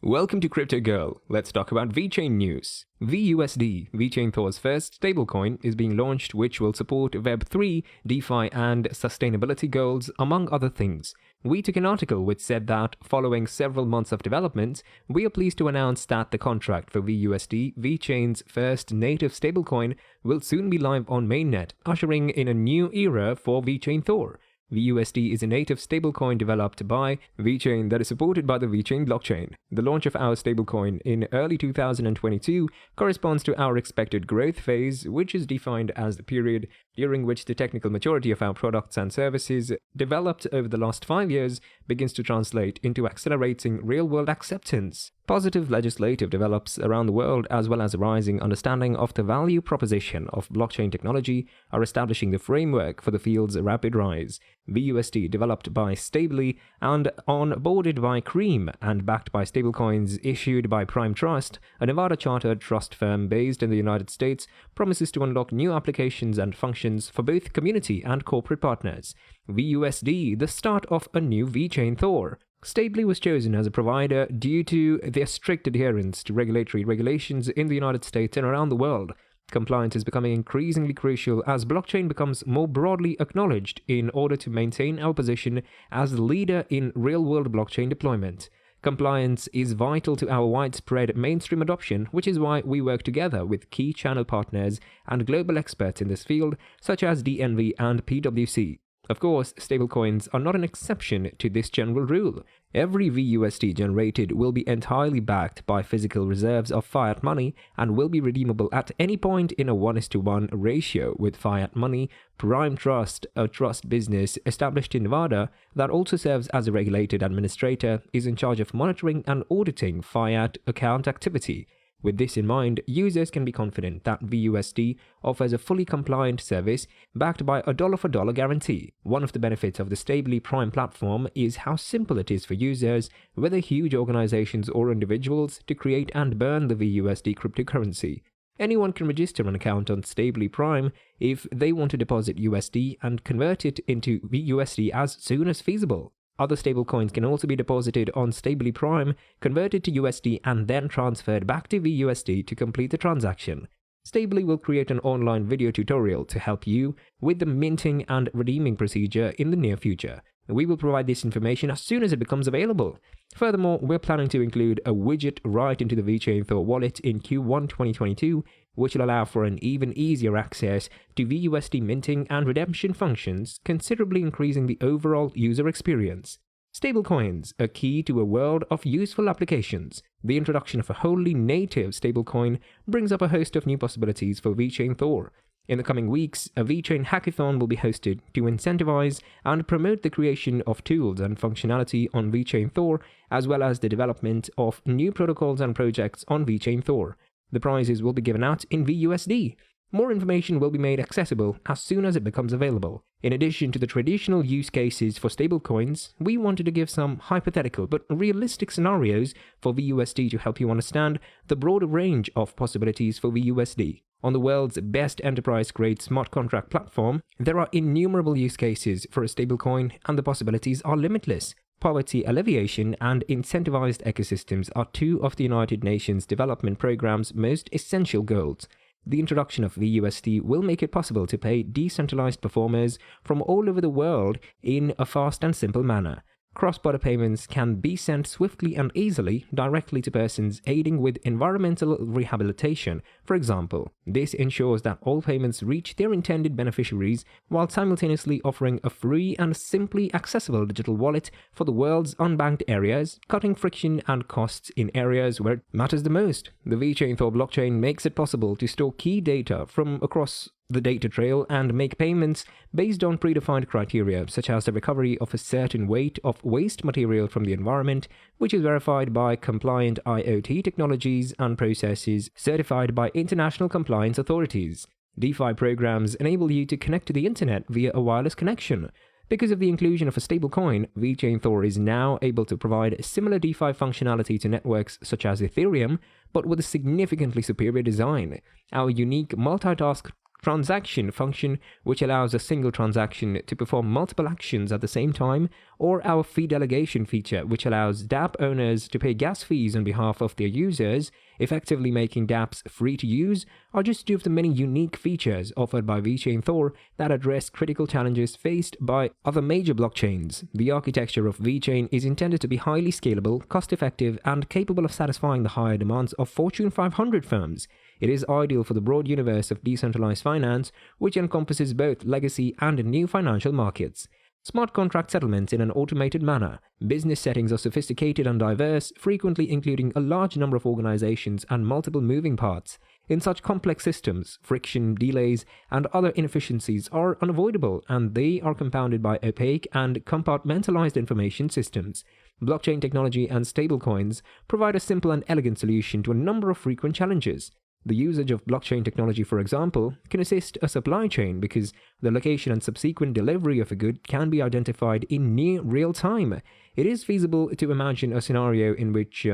Welcome to Crypto Girl. Let's talk about VeChain news. VeUSD, VeChainThor's first stablecoin, is being launched, which will support Web3, DeFi, and sustainability goals, among other things. We took an article which said that, following several months of development, we are pleased to announce that the contract for VeUSD, VeChain's first native stablecoin, will soon be live on mainnet, ushering in a new era for VeChainThor. VeUSD is a native stablecoin developed by VeChain that is supported by the VeChain blockchain. The launch of our stablecoin in early 2022 corresponds to our expected growth phase, which is defined as the period during which the technical maturity of our products and services developed over the last 5 years begins to translate into accelerating real-world acceptance. Positive legislative develops around the world, as well as a rising understanding of the value proposition of blockchain technology, are establishing the framework for the field's rapid rise. VeUSD, developed by Stably and onboarded by Cream and backed by stablecoins issued by Prime Trust, a Nevada-chartered trust firm based in the United States, promises to unlock new applications and functions for both community and corporate partners. VeUSD, the start of a new VeChainThor. Stably was chosen as a provider due to their strict adherence to regulatory regulations in the United States and around the world. Compliance is becoming increasingly crucial as blockchain becomes more broadly acknowledged in order to maintain our position as the leader in real-world blockchain deployment. Compliance is vital to our widespread mainstream adoption, which is why we work together with key channel partners and global experts in this field, such as DNV and PwC. Of course, stablecoins are not an exception to this general rule. Every VeUSD generated will be entirely backed by physical reserves of fiat money and will be redeemable at any point in a 1:1 ratio with fiat money. Prime Trust, a trust business established in Nevada that also serves as a regulated administrator, is in charge of monitoring and auditing fiat account activity. With this in mind, users can be confident that VeUSD offers a fully compliant service backed by a dollar-for-dollar guarantee. One of the benefits of the Stably Prime platform is how simple it is for users, whether huge organizations or individuals, to create and burn the VeUSD cryptocurrency. Anyone can register an account on Stably Prime if they want to deposit USD and convert it into VeUSD as soon as feasible. Other stablecoins can also be deposited on Stably Prime, converted to USD, and then transferred back to VeUSD to complete the transaction. Stably will create an online video tutorial to help you with the minting and redeeming procedure in the near future. We will provide this information as soon as it becomes available. Furthermore, we're planning to include a widget right into the VeChainThor wallet in Q1 2022, which will allow for an even easier access to VeUSD minting and redemption functions, considerably increasing the overall user experience. Stablecoins, a key to a world of useful applications. The introduction of a wholly native stablecoin brings up a host of new possibilities for VeChainThor. In the coming weeks, a VeChain hackathon will be hosted to incentivize and promote the creation of tools and functionality on VeChainThor, as well as the development of new protocols and projects on VeChainThor. The prizes will be given out in VeUSD. More information will be made accessible as soon as it becomes available. In addition to the traditional use cases for stablecoins, we wanted to give some hypothetical but realistic scenarios for VeUSD to help you understand the broader range of possibilities for VeUSD. On the world's best enterprise-grade smart contract platform, there are innumerable use cases for a stablecoin, and the possibilities are limitless. Poverty alleviation and incentivized ecosystems are two of the United Nations Development Programme's most essential goals. The introduction of VeUSD will make it possible to pay decentralized performers from all over the world in a fast and simple manner. Cross-border payments can be sent swiftly and easily directly to persons aiding with environmental rehabilitation, for example. This ensures that all payments reach their intended beneficiaries while simultaneously offering a free and simply accessible digital wallet for the world's unbanked areas, cutting friction and costs in areas where it matters the most. The VeChainThor blockchain makes it possible to store key data from across the data trail and make payments based on predefined criteria, such as the recovery of a certain weight of waste material from the environment, which is verified by compliant IoT technologies and processes certified by international compliance authorities. DeFi programs enable you to connect to the internet via a wireless connection. Because of the inclusion of a stablecoin, VeChainThor is now able to provide similar DeFi functionality to networks such as Ethereum, but with a significantly superior design. Our unique multitask transaction function, which allows a single transaction to perform multiple actions at the same time, or our fee delegation feature, which allows dApp owners to pay gas fees on behalf of their users, effectively making dApps free to use, are just two of the many unique features offered by VeChainThor that address critical challenges faced by other major blockchains. The architecture of VeChain is intended to be highly scalable, cost-effective, and capable of satisfying the higher demands of Fortune 500 firms. It is ideal for the broad universe of decentralized finance, which encompasses both legacy and new financial markets. Smart contract settlements in an automated manner. Business settings are sophisticated and diverse, frequently including a large number of organizations and multiple moving parts. In such complex systems, friction, delays, and other inefficiencies are unavoidable, and they are compounded by opaque and compartmentalized information systems. Blockchain technology and stablecoins provide a simple and elegant solution to a number of frequent challenges. The usage of blockchain technology, for example, can assist a supply chain because the location and subsequent delivery of a good can be identified in near real time. It is feasible to imagine a scenario in which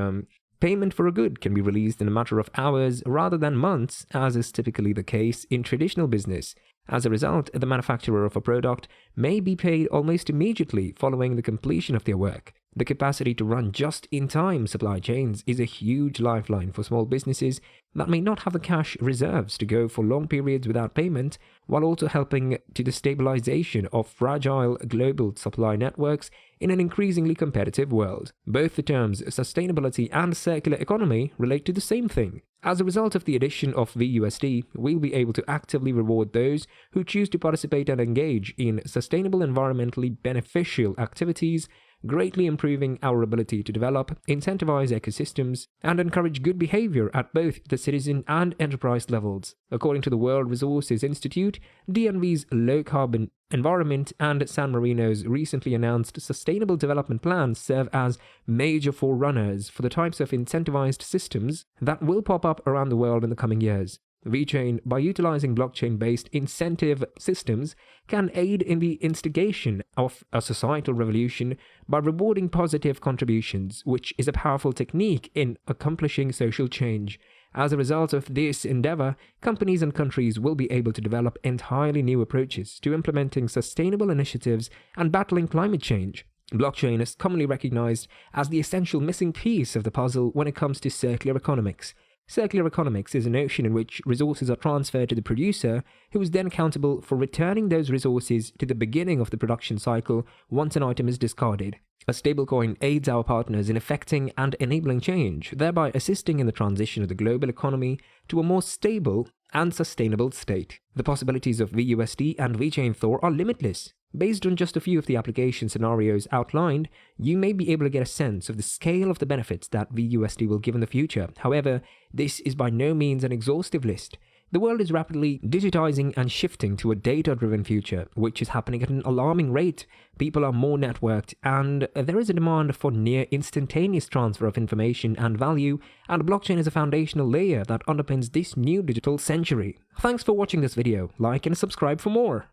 payment for a good can be released in a matter of hours rather than months, as is typically the case in traditional business. As a result, the manufacturer of a product may be paid almost immediately following the completion of their work. The capacity to run just-in-time supply chains is a huge lifeline for small businesses that may not have the cash reserves to go for long periods without payment, while also helping to the stabilization of fragile global supply networks in an increasingly competitive world. Both the terms sustainability and circular economy relate to the same thing. As a result of the addition of VeUSD, we'll be able to actively reward those who choose to participate and engage in sustainable, environmentally beneficial activities, greatly improving our ability to develop, incentivize ecosystems, and encourage good behavior at both the citizen and enterprise levels. According to the World Resources Institute, DNV's low-carbon environment and San Marino's recently announced sustainable development plans serve as major forerunners for the types of incentivized systems that will pop up around the world in the coming years. VeChain, by utilizing blockchain-based incentive systems, can aid in the instigation of a societal revolution by rewarding positive contributions, which is a powerful technique in accomplishing social change. As a result of this endeavor, companies and countries will be able to develop entirely new approaches to implementing sustainable initiatives and battling climate change. Blockchain is commonly recognized as the essential missing piece of the puzzle when it comes to circular economics. Circular economics is a notion in which resources are transferred to the producer, who is then accountable for returning those resources to the beginning of the production cycle once an item is discarded. A stablecoin aids our partners in effecting and enabling change, thereby assisting in the transition of the global economy to a more stable and sustainable state. The possibilities of VeUSD and VeChainThor are limitless. Based on just a few of the application scenarios outlined, you may be able to get a sense of the scale of the benefits that VeUSD will give in the future. However, this is by no means an exhaustive list. The world is rapidly digitizing and shifting to a data-driven future, which is happening at an alarming rate. People are more networked, and there is a demand for near instantaneous transfer of information and value, and blockchain is a foundational layer that underpins this new digital century. Thanks for watching this video. Like and subscribe for more.